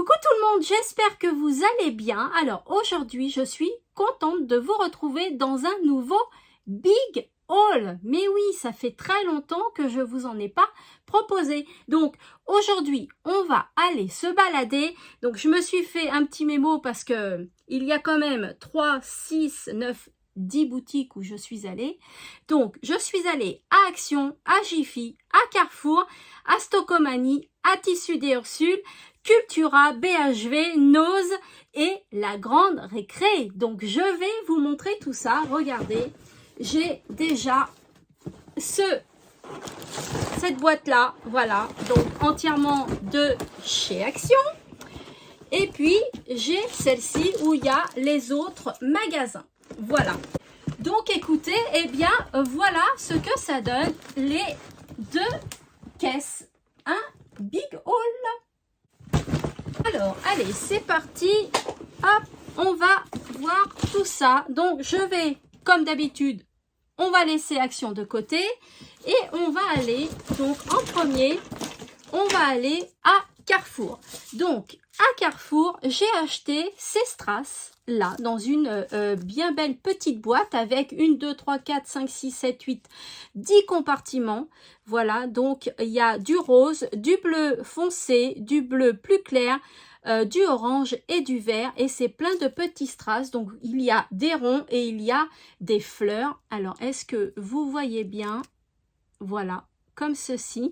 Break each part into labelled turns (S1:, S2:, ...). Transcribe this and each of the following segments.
S1: Coucou tout le monde, j'espère que vous allez bien. Alors aujourd'hui, je suis contente de vous retrouver dans un nouveau Big Haul. Mais oui, ça fait très longtemps que je vous en ai pas proposé. Donc aujourd'hui, on va aller se balader. Donc je me suis fait un petit mémo parce que il y a quand même 3, 6, 9, 10 boutiques où je suis allée. Donc je suis allée à Action, à Jiffy, à Carrefour, à Stocomanie, à Tissus des Ursules, Cultura, BHV, Nose et la grande récré. Donc je vais vous montrer tout ça. Regardez, j'ai déjà cette boîte là, voilà, donc entièrement de chez Action. Et puis j'ai celle-ci où il y a les autres magasins. Voilà. Donc écoutez, eh bien voilà ce que ça donne les deux caisses. Un big haul. Alors, allez, c'est parti. Hop, on va voir tout ça. Donc, je vais, comme d'habitude, on va laisser Action de côté. Et on va aller, donc en premier, on va aller à Carrefour. Donc, à Carrefour, j'ai acheté ces strass, là, dans une bien belle petite boîte avec 1, 2, 3, 4, 5, 6, 7, 8, 10 compartiments. Voilà, donc il y a du rose, du bleu foncé, du bleu plus clair, du orange et du vert. Et c'est plein de petits strass. Donc, il y a des ronds et il y a des fleurs. Alors, est-ce que vous voyez bien? Voilà, comme ceci.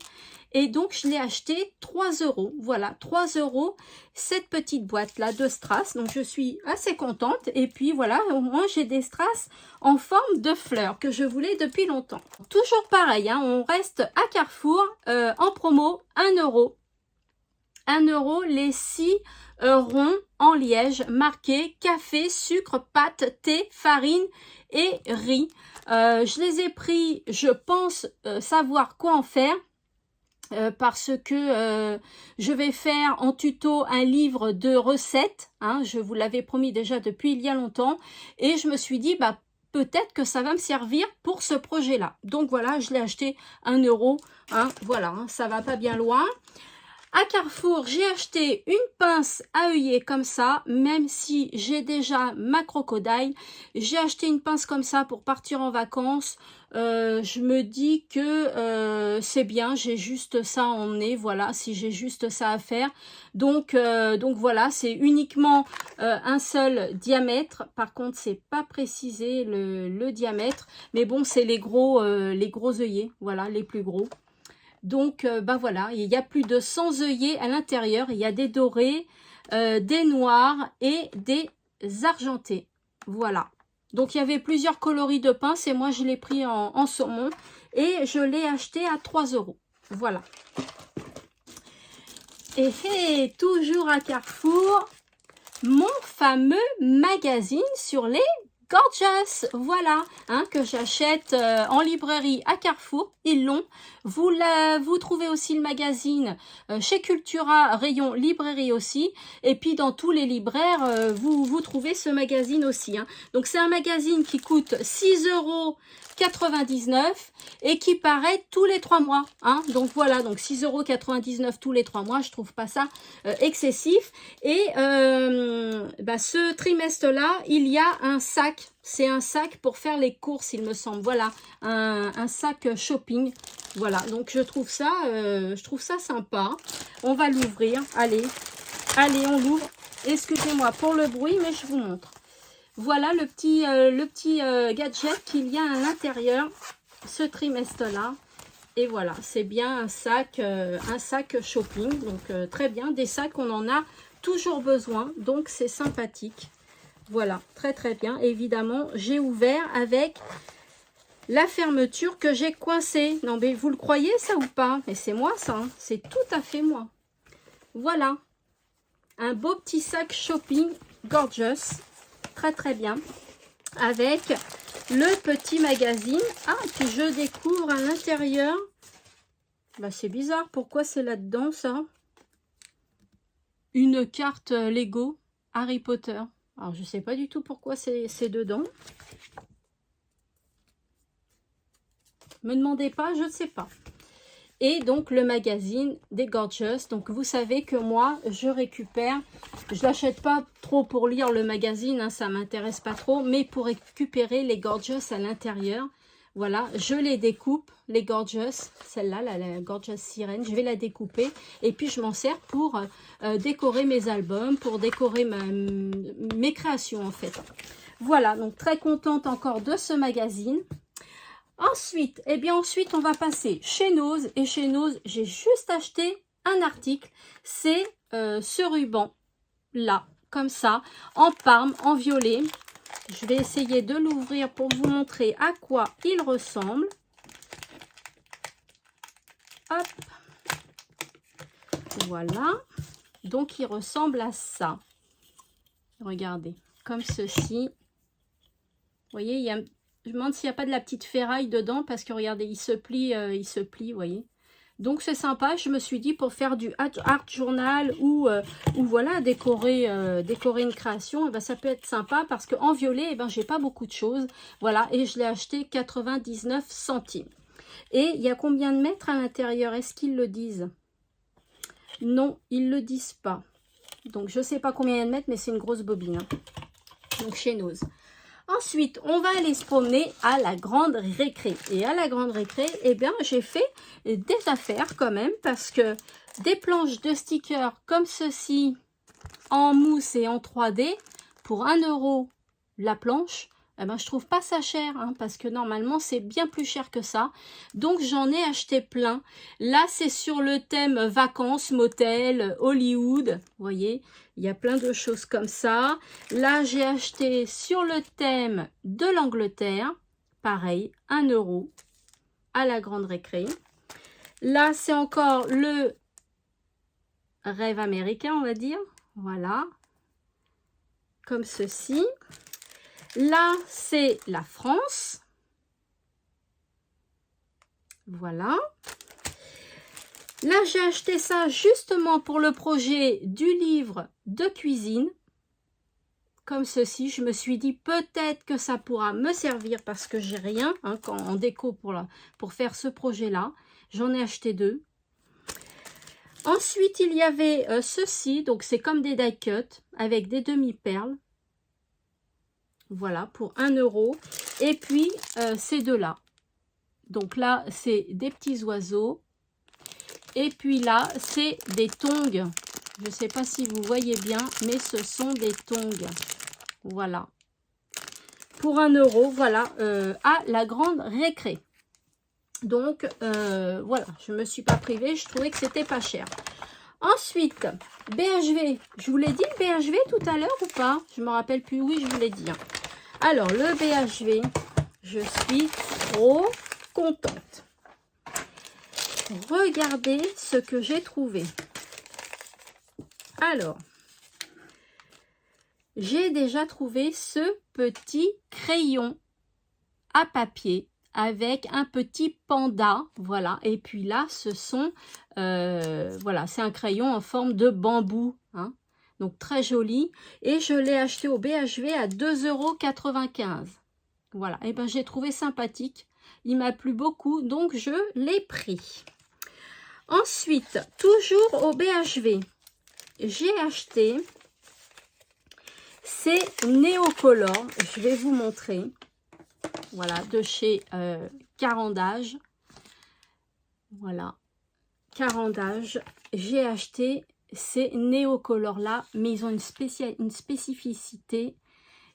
S1: Et donc, je l'ai acheté 3 €. Voilà, 3 € cette petite boîte-là de strass. Donc, je suis assez contente. Et puis, voilà, au moins, j'ai des strass en forme de fleurs que je voulais depuis longtemps. Toujours pareil, hein, on reste à Carrefour en promo 1 €. 1 € les 6 ronds en liège marqués café, sucre, pâte, thé, farine et riz. Je les ai pris, je pense savoir quoi en faire. Parce que je vais faire en tuto un livre de recettes, hein, je vous l'avais promis déjà depuis il y a longtemps, et je me suis dit, bah, peut-être que ça va me servir pour ce projet-là. Donc voilà, je l'ai acheté 1 €, hein, voilà, hein, ça va pas bien loin. À Carrefour, j'ai acheté une pince à œillet comme ça, même si j'ai déjà ma crocodile. J'ai acheté une pince comme ça pour partir en vacances. Je me dis que c'est bien, j'ai juste ça à emmener, voilà, si j'ai juste ça à faire. Donc voilà, c'est uniquement un seul diamètre. Par contre, c'est pas précisé le diamètre, mais bon, c'est les gros œillets, voilà, les plus gros. Donc, bah voilà, il y a plus de 100 œillets à l'intérieur. Il y a des dorés, des noirs et des argentés. Voilà. Donc, il y avait plusieurs coloris de pince et moi, je l'ai pris en saumon. Et je l'ai acheté à 3 €. Voilà. Et toujours à Carrefour, mon fameux magazine sur les Gorgeous, voilà, hein, que j'achète en librairie à Carrefour, ils l'ont. Vous trouvez aussi le magazine chez Cultura, rayon librairie aussi. Et puis dans tous les libraires, vous trouvez ce magazine aussi. Hein. Donc c'est un magazine qui coûte 6,99 € et qui paraît tous les 3 mois. Hein. Donc voilà, donc 6,99 € tous les 3 mois, je trouve pas ça excessif. Et bah, ce trimestre-là, il y a un sac. C'est un sac pour faire les courses, il me semble. Voilà, un sac shopping. Voilà, donc je trouve ça sympa. On va l'ouvrir. Allez, on l'ouvre. Excusez-moi pour le bruit, mais je vous montre. Voilà le petit gadget qu'il y a à l'intérieur ce trimestre-là. Et voilà, c'est bien un sac shopping. Donc très bien, des sacs, on en a toujours besoin. Donc c'est sympathique. Voilà, très très bien. Évidemment, j'ai ouvert avec la fermeture que j'ai coincée. Non, mais vous le croyez ça ou pas? Mais c'est moi ça, hein. C'est tout à fait moi. Voilà, un beau petit sac shopping Gorgeous. Très très bien. Avec le petit magazine. Ah, et puis je découvre à l'intérieur. Bah, c'est bizarre, pourquoi c'est là-dedans ça? Une carte Lego Harry Potter. Alors, je sais pas du tout pourquoi c'est dedans. Me demandez pas, je ne sais pas. et donc le magazine des Gorgeous. Donc vous savez que moi je récupère, je l'achète pas trop pour lire le magazine, hein, ça m'intéresse pas trop, mais pour récupérer les Gorgeous à l'intérieur. Voilà, je les découpe, les Gorgeous, celle-là, la Gorgeous Sirène, je vais la découper et puis je m'en sers pour décorer mes albums, pour décorer mes créations en fait. Voilà, donc très contente encore de ce magazine. Ensuite, eh bien ensuite on va passer chez Nose, et chez Nose j'ai juste acheté un article, c'est ce ruban là, comme ça, en parme, en violet. Je vais essayer de l'ouvrir pour vous montrer à quoi il ressemble. Hop. Voilà. Donc, il ressemble à ça. Regardez, comme ceci. Vous voyez, il y a, je me demande s'il n'y a pas de la petite ferraille dedans, parce que regardez, il se plie, vous voyez. Donc c'est sympa, je me suis dit pour faire du art journal ou voilà, décorer une création, et ben, ça peut être sympa parce qu'en violet, j'ai pas beaucoup de choses. Voilà, et je l'ai acheté 99 centimes. Et il y a combien de mètres à l'intérieur? Est-ce qu'ils le disent? Non, ils le disent pas. Donc je sais pas combien il y a de mètres, mais c'est une grosse bobine. Hein. Donc chez Nose. Ensuite, on va aller se promener à la grande récré. Et à la grande récré, eh bien, j'ai fait des affaires quand même parce que des planches de stickers comme ceci, en mousse et en 3D, pour 1 € la planche, eh ben, je trouve pas ça cher, hein, parce que normalement, c'est bien plus cher que ça. Donc, j'en ai acheté plein. Là, c'est sur le thème vacances, motel, Hollywood. Vous voyez, il y a plein de choses comme ça. Là, j'ai acheté sur le thème de l'Angleterre. Pareil, 1 € à la grande récré. Là, c'est encore le rêve américain, on va dire. Voilà. Comme ceci. Là, c'est la France. Voilà. Là, j'ai acheté ça justement pour le projet du livre de cuisine. Comme ceci, je me suis dit peut-être que ça pourra me servir parce que j'ai rien hein, en déco pour faire ce projet-là. J'en ai acheté 2. Ensuite, il y avait ceci. Donc, c'est comme des die cut avec des demi-perles. Voilà, pour 1 €. Et puis, ces deux-là. Donc là, c'est des petits oiseaux. Et puis là, c'est des tongs. Je ne sais pas si vous voyez bien, mais ce sont des tongs. Voilà. Pour 1 €, voilà, à la grande récré. Donc, voilà, je ne me suis pas privée. Je trouvais que c'était pas cher. Ensuite, BHV. Je vous l'ai dit, le BHV tout à l'heure ou pas? Je ne me rappelle plus. Oui, je vous l'ai dit. Alors, le BHV, je suis trop contente. Regardez ce que j'ai trouvé. Alors, j'ai déjà trouvé ce petit crayon à papier avec un petit panda. Voilà, et puis là, ce sont, voilà, c'est un crayon en forme de bambou. Hein. Donc, très joli. Et je l'ai acheté au BHV à 2,95 €. Voilà, et ben j'ai trouvé sympathique. Il m'a plu beaucoup, donc je l'ai pris. Ensuite, toujours au BHV, j'ai acheté ces Néocolor. Je vais vous montrer. Voilà, de chez Carandage. Voilà, Carandage. J'ai acheté ces Néocolor là, mais ils ont une spécificité,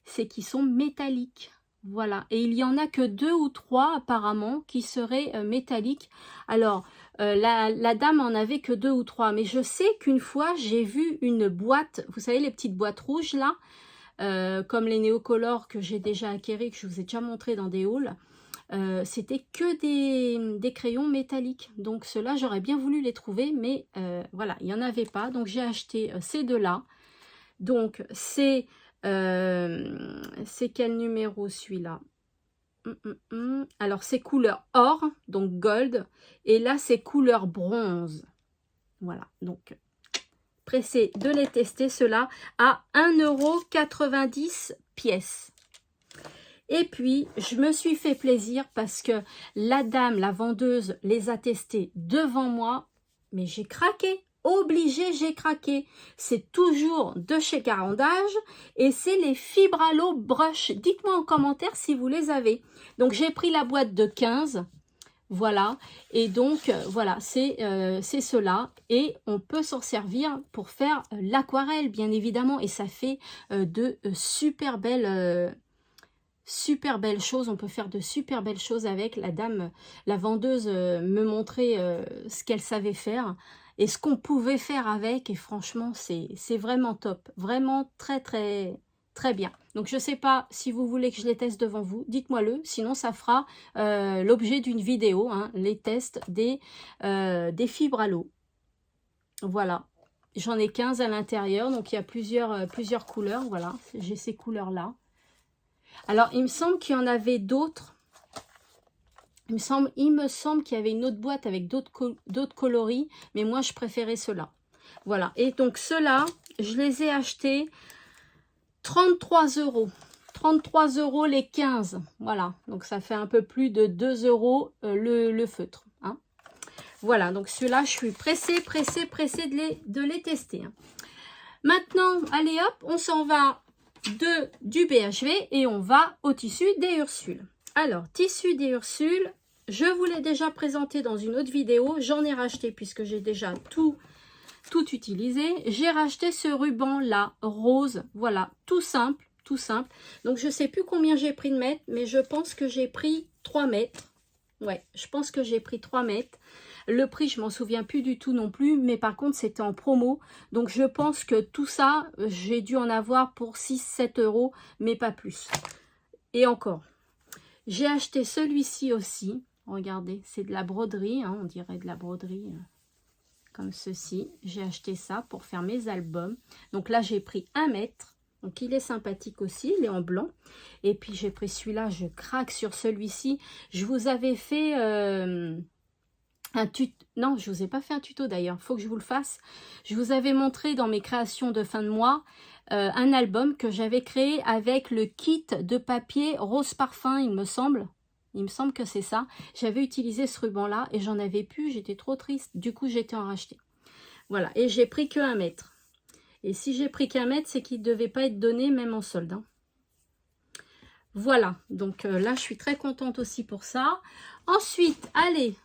S1: c'est qu'ils sont métalliques. Voilà, et il y en a que 2 ou 3 apparemment qui seraient métalliques. Alors, la dame en avait que 2 ou 3, mais je sais qu'une fois j'ai vu une boîte, vous savez les petites boîtes rouges là, comme les Néocolor que j'ai déjà acquéris, que je vous ai déjà montré dans des hauls, c'était que des crayons métalliques. Donc ceux-là, j'aurais bien voulu les trouver, mais voilà, il n'y en avait pas. Donc j'ai acheté ces deux-là. Donc c'est quel numéro celui-là? Alors c'est couleur or, donc gold, et là c'est couleur bronze. Voilà, donc pressé de les tester, ceux-là à 1,90 € pièce. Et puis, je me suis fait plaisir parce que la dame, la vendeuse, les a testés devant moi. Mais j'ai craqué. Obligé, j'ai craqué. C'est toujours de chez Garandage et c'est les Fibralo Brush. Dites-moi en commentaire si vous les avez. Donc, j'ai pris la boîte de 15. Voilà. Et donc, voilà, c'est cela. Et on peut s'en servir pour faire l'aquarelle, bien évidemment. Et ça fait de super belles choses. On peut faire de super belles choses avec. La dame, la vendeuse me montrait ce qu'elle savait faire et ce qu'on pouvait faire avec. Et franchement, c'est vraiment top. Vraiment très, très, très bien. Donc, je ne sais pas si vous voulez que je les teste devant vous. Dites-moi-le. Sinon, ça fera l'objet d'une vidéo. Hein, les tests des fibres à l'eau. Voilà. J'en ai 15 à l'intérieur. Donc, il y a plusieurs couleurs. Voilà. J'ai ces couleurs-là. Alors, il me semble qu'il y en avait d'autres. Il me semble qu'il y avait une autre boîte avec d'autres coloris, mais moi, je préférais ceux-là. Voilà. Et donc, ceux-là, je les ai achetés 33 €. 33 € les 15. Voilà. Donc, ça fait un peu plus de 2 € le feutre. Hein. Voilà. Donc, ceux-là, je suis pressée de les tester. Hein. Maintenant, allez hop, on s'en va du BHV et on va au tissu des Ursules. Alors, tissu des Ursules, je vous l'ai déjà présenté dans une autre vidéo. J'en ai racheté puisque j'ai déjà tout utilisé. J'ai racheté ce ruban-là, rose. Voilà, tout simple, tout simple. Donc, je ne sais plus combien j'ai pris de mètres, mais je pense que j'ai pris 3 mètres. Ouais, je pense que j'ai pris 3 mètres. Le prix, je m'en souviens plus du tout non plus, mais par contre, c'était en promo. Donc, je pense que tout ça, j'ai dû en avoir pour 6-7 €, mais pas plus. Et encore, j'ai acheté celui-ci aussi. Regardez, c'est de la broderie, hein, on dirait de la broderie comme ceci. J'ai acheté ça pour faire mes albums. Donc là, j'ai pris 1 mètre. Donc, il est sympathique aussi, il est en blanc. Et puis, j'ai pris celui-là, je craque sur celui-ci. Je vous avais fait... un tuto. Non, je ne vous ai pas fait un tuto d'ailleurs, il faut que je vous le fasse. Je vous avais montré dans mes créations de fin de mois un album que j'avais créé avec le kit de papier rose parfum, il me semble. Il me semble que c'est ça. J'avais utilisé ce ruban-là et j'en avais plus, j'étais trop triste. Du coup, j'étais en racheter. Voilà, et j'ai pris que 1 mètre. Et si j'ai pris qu'1 mètre, c'est qu'il ne devait pas être donné même en solde. Hein. Voilà, donc là, je suis très contente aussi pour ça. Ensuite, allez,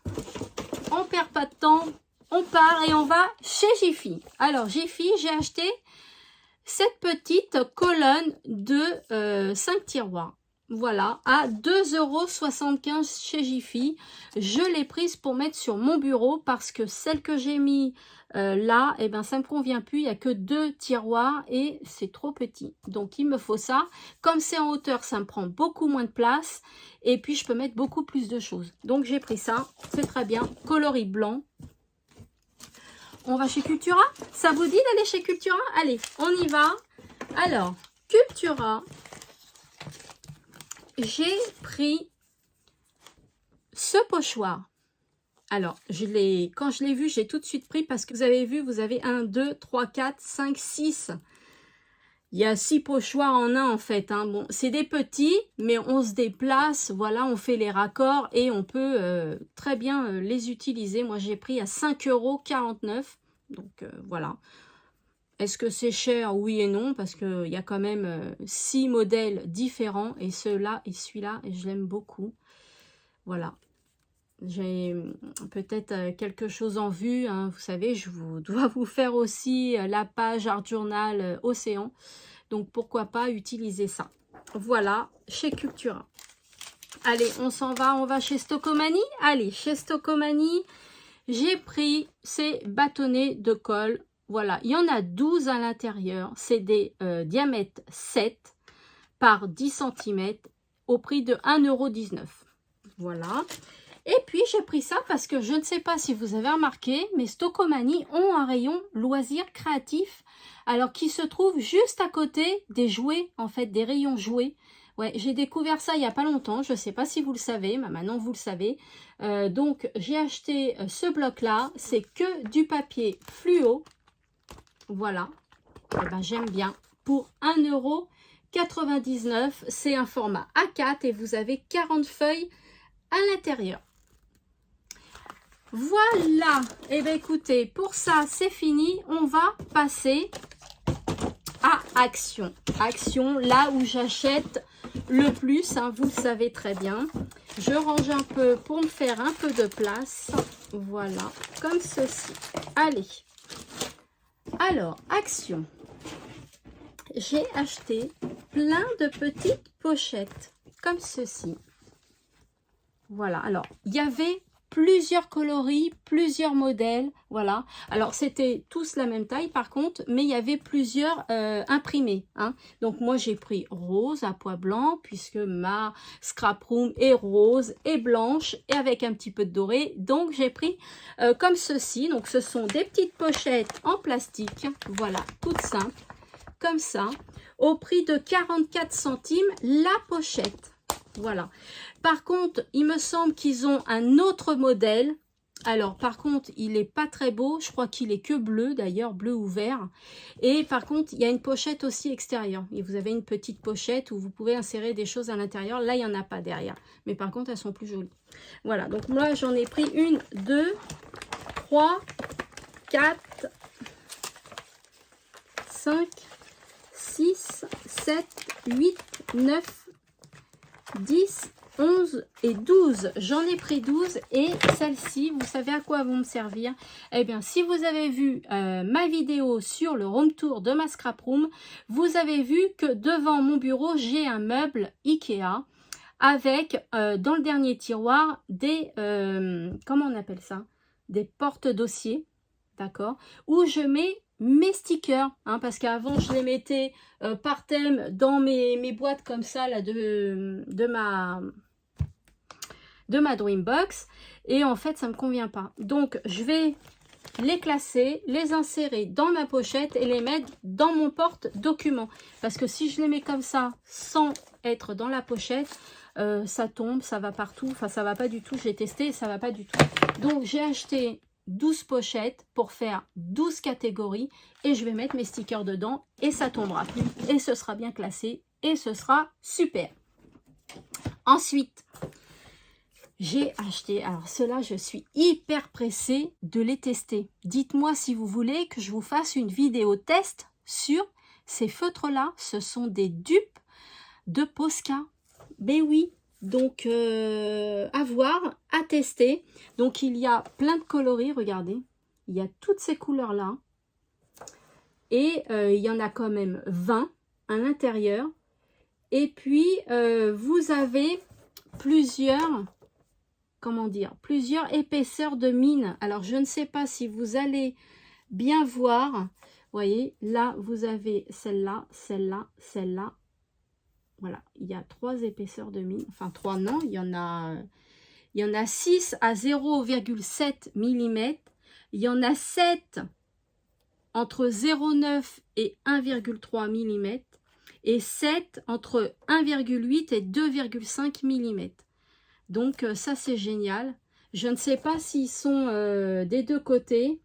S1: on perd pas de temps, on part et on va chez Jiffy. Alors, Jiffy, j'ai acheté cette petite colonne de 5 tiroirs. Voilà, à 2,75 € chez Jiffy. Je l'ai prise pour mettre sur mon bureau parce que celle que j'ai mis là, eh ben, ça ne me convient plus. Il n'y a que 2 tiroirs et c'est trop petit. Donc, il me faut ça. Comme c'est en hauteur, ça me prend beaucoup moins de place. Et puis, je peux mettre beaucoup plus de choses. Donc, j'ai pris ça. C'est très bien. Coloris blanc. On va chez Cultura. Ça vous dit d'aller chez Cultura? Allez, on y va. Alors, Cultura. J'ai pris ce pochoir. Alors, quand je l'ai vu, j'ai tout de suite pris parce que vous avez vu, vous avez 1, 2, 3, 4, 5, 6. Il y a 6 pochoirs en un en fait. Hein. Bon, c'est des petits, mais on se déplace, voilà, on fait les raccords et on peut très bien les utiliser. Moi, j'ai pris à 5,49 €. Donc, voilà. Est-ce que c'est cher? Oui et non, parce qu'il y a quand même 6 modèles différents. Et ceux-là et celui-là, je l'aime beaucoup. Voilà. J'ai peut-être quelque chose en vue. Hein. Vous savez, je dois vous faire aussi la page Art Journal Océan. Donc, pourquoi pas utiliser ça. Voilà, chez Cultura. Allez, on s'en va. On va chez Stocomanie. Allez, chez Stocomanie, j'ai pris ces bâtonnets de colle. Voilà, il y en a 12 à l'intérieur. C'est des diamètres 7 par 10 cm au prix de 1,19 €. Voilà. Et puis, j'ai pris ça parce que je ne sais pas si vous avez remarqué, mais Stocomanie ont un rayon loisirs créatifs, alors qui se trouve juste à côté des jouets, en fait, des rayons jouets. Ouais, j'ai découvert ça il n'y a pas longtemps, je ne sais pas si vous le savez, mais maintenant vous le savez. Donc, j'ai acheté ce bloc-là, c'est que du papier fluo. Voilà, eh ben, j'aime bien. Pour 1,49 €. €. C'est un format A4 et vous avez 40 feuilles à l'intérieur. Voilà, et bien écoutez, pour ça c'est fini, on va passer à Action. Action, là où j'achète le plus, hein, vous le savez très bien. Je range un peu pour me faire un peu de place. Voilà, comme ceci. Allez. Alors, Action. J'ai acheté plein de petites pochettes, comme ceci. Voilà, alors, il y avait plusieurs coloris, plusieurs modèles, voilà. Alors, c'était tous la même taille, par contre, mais il y avait plusieurs imprimés, hein. Donc, moi, j'ai pris rose à pois blanc, puisque ma scrap room est rose et blanche, et avec un petit peu de doré. Donc, j'ai pris comme ceci. Donc, ce sont des petites pochettes en plastique, voilà, toutes simples, comme ça, au prix de 44 centimes la pochette. Voilà. Par contre, il me semble qu'ils ont un autre modèle. Alors, par contre, il n'est pas très beau. Je crois qu'il est que bleu, d'ailleurs, bleu ou vert. Et par contre, il y a une pochette aussi extérieure. Et vous avez une petite pochette où vous pouvez insérer des choses à l'intérieur. Là, il n'y en a pas derrière. Mais par contre, elles sont plus jolies. Voilà. Donc, moi, j'en ai pris 1, 2, 3, 4, 5, 6, 7, 8, 9, 10, 11 et 12. J'en ai pris 12 et celle-ci, vous savez à quoi vont me servir? Eh bien, si vous avez vu ma vidéo sur le room tour de ma scrap room, vous avez vu que devant mon bureau, j'ai un meuble Ikea avec, dans le dernier tiroir, des, comment on appelle ça? Des porte-dossiers, d'accord? Où je mets mes stickers, hein, parce qu'avant je les mettais par thème dans mes boîtes comme ça là de ma Dreambox, et en fait ça me convient pas. Donc je vais les classer, les insérer dans ma pochette et les mettre dans mon porte-document, parce que si je les mets comme ça sans être dans la pochette, ça tombe, ça va partout, enfin ça va pas du tout. J'ai testé et ça va pas du tout. Donc j'ai acheté 12 pochettes pour faire 12 catégories et je vais mettre mes stickers dedans et ça tombera plus et ce sera bien classé et ce sera super. Ensuite, j'ai acheté, alors ceux-là, je suis hyper pressée de les tester. Dites-moi si vous voulez que je vous fasse une vidéo test sur ces feutres-là. Ce sont des dupes de Posca. Ben oui, donc à voir, à tester. Donc il y a plein de coloris, regardez. Il y a toutes ces couleurs-là. Et il y en a quand même 20 à l'intérieur. Et puis vous avez plusieurs... comment dire, plusieurs épaisseurs de mine. Alors, je ne sais pas si vous allez bien voir. Vous voyez, là, vous avez celle-là, celle-là, celle-là. Voilà, il y a 3 épaisseurs de mine. Enfin, 3 non, il y en a 6 à 0,7 mm. Il y en a 7 entre 0,9 et 1,3 mm. Et 7 entre 1,8 et 2,5 mm. Donc ça c'est génial. Je ne sais pas s'ils sont des deux côtés.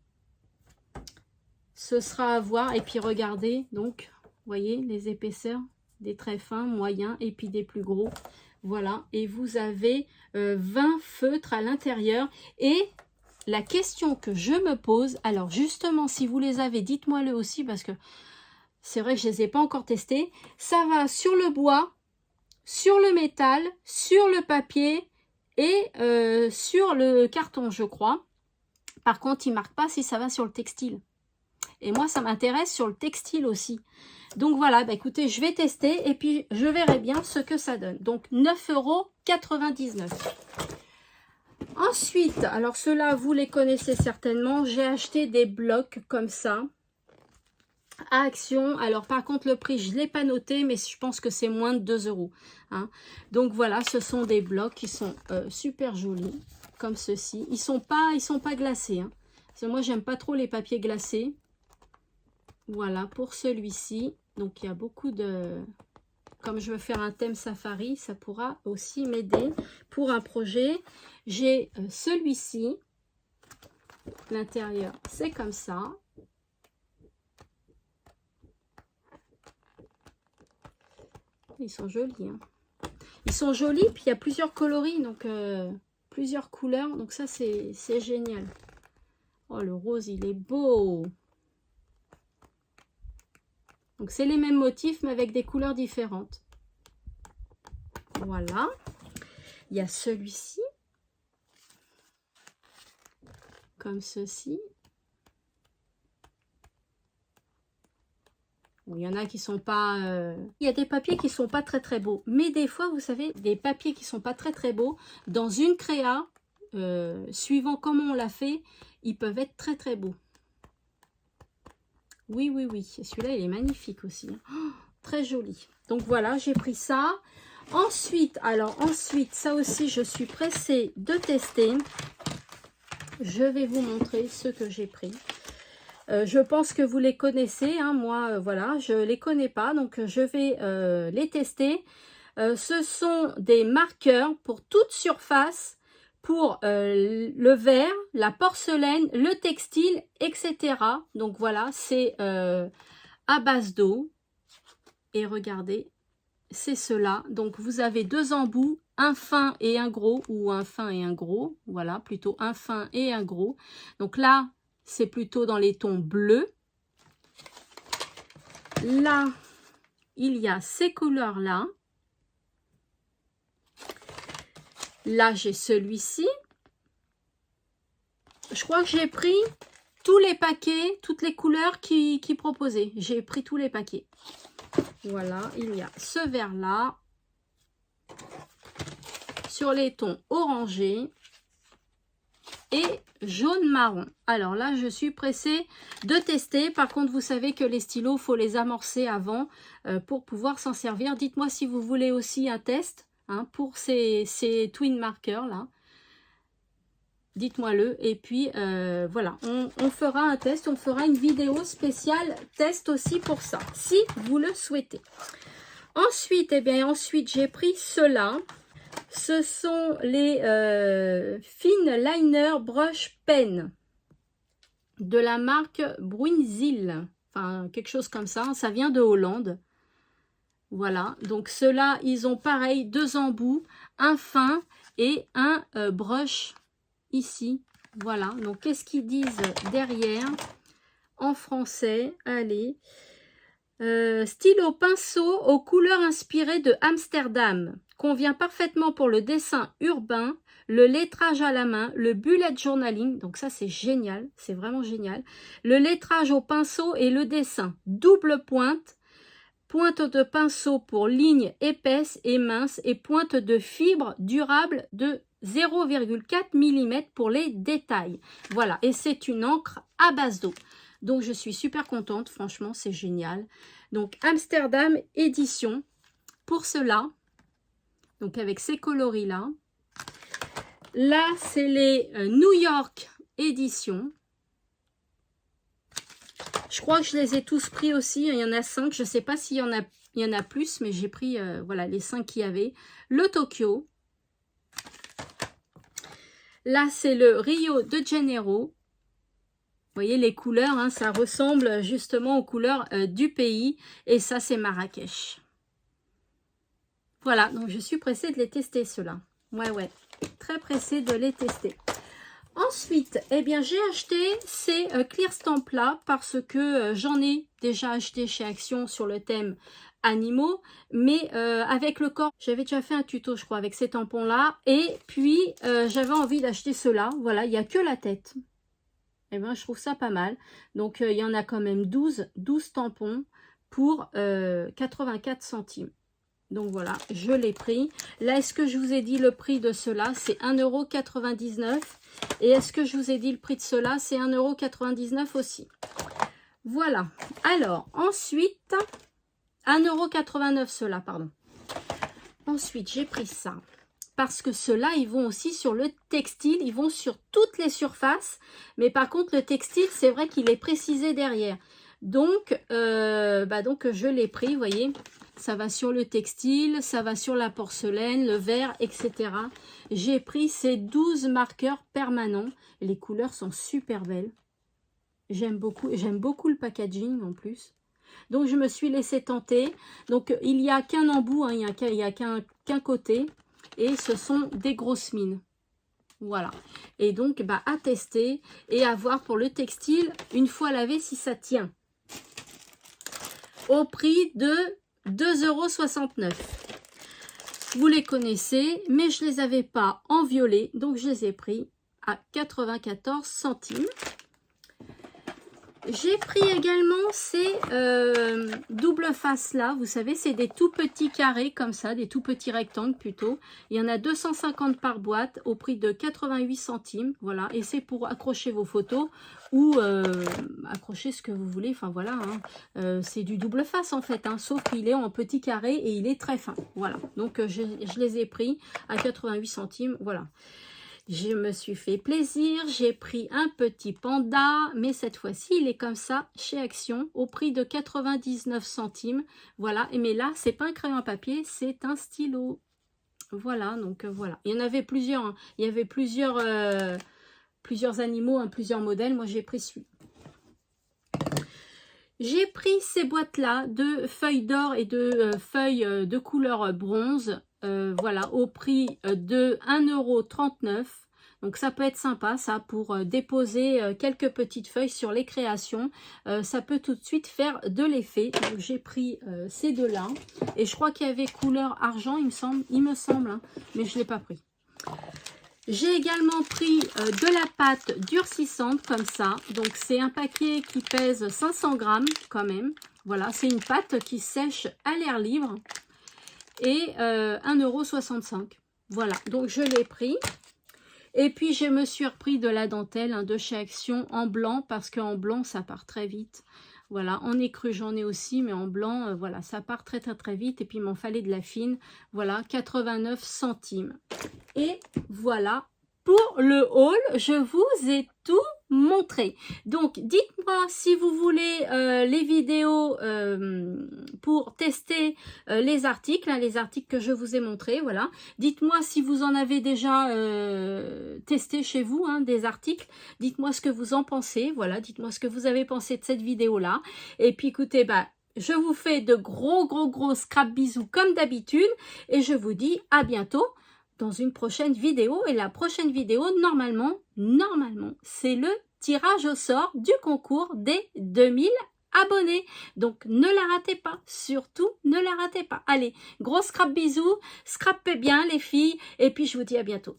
S1: Ce sera à voir. Et puis regardez, donc, vous voyez les épaisseurs, des très fins, moyens et puis des plus gros. Voilà. Et vous avez 20 feutres à l'intérieur. Et la question que je me pose, alors justement si vous les avez, dites-moi le aussi parce que c'est vrai que je ne les ai pas encore testés. Ça va sur le bois, sur le métal, sur le papier et sur le carton, je crois. Par contre, il ne marque pas si ça va sur le textile. Et moi, ça m'intéresse sur le textile aussi. Donc voilà, bah écoutez, je vais tester et puis je verrai bien ce que ça donne. Donc 9,99 €. Ensuite, alors ceux-là, vous les connaissez certainement. J'ai acheté des blocs comme ça à Action. Alors par contre le prix je ne l'ai pas noté, mais je pense que c'est moins de 2 €, hein. Donc voilà, ce sont des blocs qui sont super jolis comme ceci. Ils sont pas glacés, hein. Parce que moi j'aime pas trop les papiers glacés. Voilà pour celui-ci. Donc il y a beaucoup de... Comme je veux faire un thème safari, ça pourra aussi m'aider pour un projet. J'ai celui-ci. L'intérieur c'est comme ça. ils sont jolis. Hein. Ils sont jolis, puis il y a plusieurs coloris, donc plusieurs couleurs. Donc ça, c'est génial. Oh, le rose, il est beau. Donc c'est les mêmes motifs, mais avec des couleurs différentes. Voilà. Il y a celui-ci. Comme ceci. Bon, il y en a qui sont pas... Il y a des papiers qui sont pas très beaux. Mais des fois, vous savez, des papiers qui sont pas très beaux, dans une créa, suivant comment on l'a fait, ils peuvent être très beaux. Oui. Et celui-là, il est magnifique aussi. Hein. Oh, très joli. Donc voilà, j'ai pris ça. Ensuite, ça aussi, je suis pressée de tester. Je vais vous montrer ce que j'ai pris. Je pense que vous les connaissez. Hein. Moi, voilà, je les connais pas. Donc, je vais les tester. Ce sont des marqueurs pour toute surface, pour le verre, la porcelaine, le textile, etc. Donc, voilà, c'est à base d'eau. Et regardez, c'est cela. Donc, vous avez deux embouts, un fin et un gros, ou un fin et un gros. Voilà, plutôt un fin et un gros. Donc là, c'est plutôt dans les tons bleus. Là, il y a ces couleurs-là. Là, j'ai celui-ci. Je crois que j'ai pris tous les paquets, toutes les couleurs qui proposaient. J'ai pris tous les paquets. Voilà, il y a ce vert-là. Sur les tons orangés et jaune-marron. Alors là, je suis pressée de tester. Par contre, vous savez que les stylos, il faut les amorcer avant pour pouvoir s'en servir. Dites-moi si vous voulez aussi un test hein, pour ces twin markers là. Dites-moi-le. Et puis, voilà, on fera un test. On fera une vidéo spéciale test aussi pour ça, si vous le souhaitez. Ensuite, ensuite j'ai pris ceux-là. Ce sont les Fine Liner Brush Pen de la marque Bruinzeel. Enfin, quelque chose comme ça. Ça vient de Hollande. Voilà. Donc, ceux-là, ils ont pareil, deux embouts, un fin et un brush ici. Voilà. Donc, qu'est-ce qu'ils disent derrière en français? Allez. Stylo pinceau aux couleurs inspirées de Amsterdam. Convient parfaitement pour le dessin urbain, le lettrage à la main, le bullet journaling. Donc ça, c'est génial. C'est vraiment génial. Le lettrage au pinceau et le dessin. Double pointe. Pointe de pinceau pour lignes épaisses et minces et pointe de fibre durable de 0,4 mm pour les détails. Voilà. Et c'est une encre à base d'eau. Donc, je suis super contente. Franchement, c'est génial. Donc, Amsterdam édition pour cela. Donc, avec ces coloris-là. Là, c'est les New York édition. Je crois que je les ai tous pris aussi. Il y en a 5. Je ne sais pas s'il y en a plus, mais j'ai pris voilà, les 5 qu'il y avait. Le Tokyo. Là, c'est le Rio de Janeiro. Vous voyez les couleurs, hein, ça ressemble justement aux couleurs du pays. Et ça, c'est Marrakech. Voilà, donc je suis pressée de les tester, ceux-là. Ouais. Très pressée de les tester. Ensuite, j'ai acheté ces clear stamps là parce que j'en ai déjà acheté chez Action sur le thème animaux. Mais avec le corps, j'avais déjà fait un tuto, je crois, avec ces tampons-là. Et puis, j'avais envie d'acheter ceux-là. Voilà, il n'y a que la tête. Je trouve ça pas mal. Donc, il y en a quand même 12 tampons pour 84 centimes. Donc, voilà, je l'ai pris. Là, est-ce que je vous ai dit le prix de cela? C'est 1,99 €. Et est-ce que je vous ai dit le prix de cela? C'est 1,99 € aussi. Voilà. Alors, ensuite, 1,89 € cela, pardon. Ensuite, j'ai pris ça. Parce que ceux-là, ils vont aussi sur le textile, ils vont sur toutes les surfaces. Mais par contre, le textile, c'est vrai qu'il est précisé derrière. Donc, je l'ai pris, vous voyez. Ça va sur le textile, ça va sur la porcelaine, le verre, etc. J'ai pris ces 12 marqueurs permanents. Les couleurs sont super belles. J'aime beaucoup le packaging en plus. Donc je me suis laissée tenter. Donc il n'y a qu'un embout, hein, il n'y a qu'un côté. Et ce sont des grosses mines. Voilà. Et donc bah, à tester et à voir pour le textile une fois lavé si ça tient. Au prix de 2,69 €. Vous les connaissez, mais je ne les avais pas en violet, donc je les ai pris à 94 centimes. J'ai pris également ces double face là, vous savez, c'est des tout petits carrés comme ça, des tout petits rectangles plutôt. Il y en a 250 par boîte au prix de 88 centimes, voilà. Et c'est pour accrocher vos photos ou accrocher ce que vous voulez, enfin voilà. Hein. C'est du double face en fait, hein, sauf qu'il est en petit carré et il est très fin, voilà. Donc je les ai pris à 88 centimes, voilà. Je me suis fait plaisir, j'ai pris un petit panda, mais cette fois-ci, il est comme ça chez Action, au prix de 99 centimes. Voilà, mais là, c'est pas un crayon à papier, c'est un stylo. Voilà, donc voilà. Il y en avait plusieurs, hein. Il y avait plusieurs animaux, hein, plusieurs modèles. Moi, j'ai pris celui. J'ai pris ces boîtes-là de feuilles d'or et de feuilles de couleur bronze. Voilà, au prix de 1,39 €. Donc ça peut être sympa ça pour déposer quelques petites feuilles sur les créations. Ça peut tout de suite faire de l'effet. Donc j'ai pris ces deux-là. Et je crois qu'il y avait couleur argent, il me semble, hein, mais je ne l'ai pas pris. J'ai également pris de la pâte durcissante comme ça. Donc c'est un paquet qui pèse 500 grammes quand même. Voilà, c'est une pâte qui sèche à l'air libre. Et 1,65 €. Voilà, donc je l'ai pris. Et puis je me suis repris de la dentelle, hein, de chez Action en blanc, parce qu'en blanc ça part très vite. Voilà, en écru j'en ai aussi, mais en blanc, voilà, ça part très vite. Et puis il m'en fallait de la fine. Voilà, 89 centimes. Et voilà, pour le haul, je vous ai tout montré. Donc, dites-moi si vous voulez les vidéos pour tester les articles, hein, les articles que je vous ai montrés, voilà. Dites-moi si vous en avez déjà testé chez vous, hein, des articles. Dites-moi ce que vous en pensez, voilà. Dites-moi ce que vous avez pensé de cette vidéo-là. Et puis, écoutez, bah, je vous fais de gros scrap bisous comme d'habitude. Et je vous dis à bientôt dans une prochaine vidéo. Et la prochaine vidéo, normalement, c'est le tirage au sort du concours des 2000 abonnés. Donc, ne la ratez pas. Surtout, ne la ratez pas. Allez, gros scrap bisous. Scrapez bien, les filles. Et puis, je vous dis à bientôt.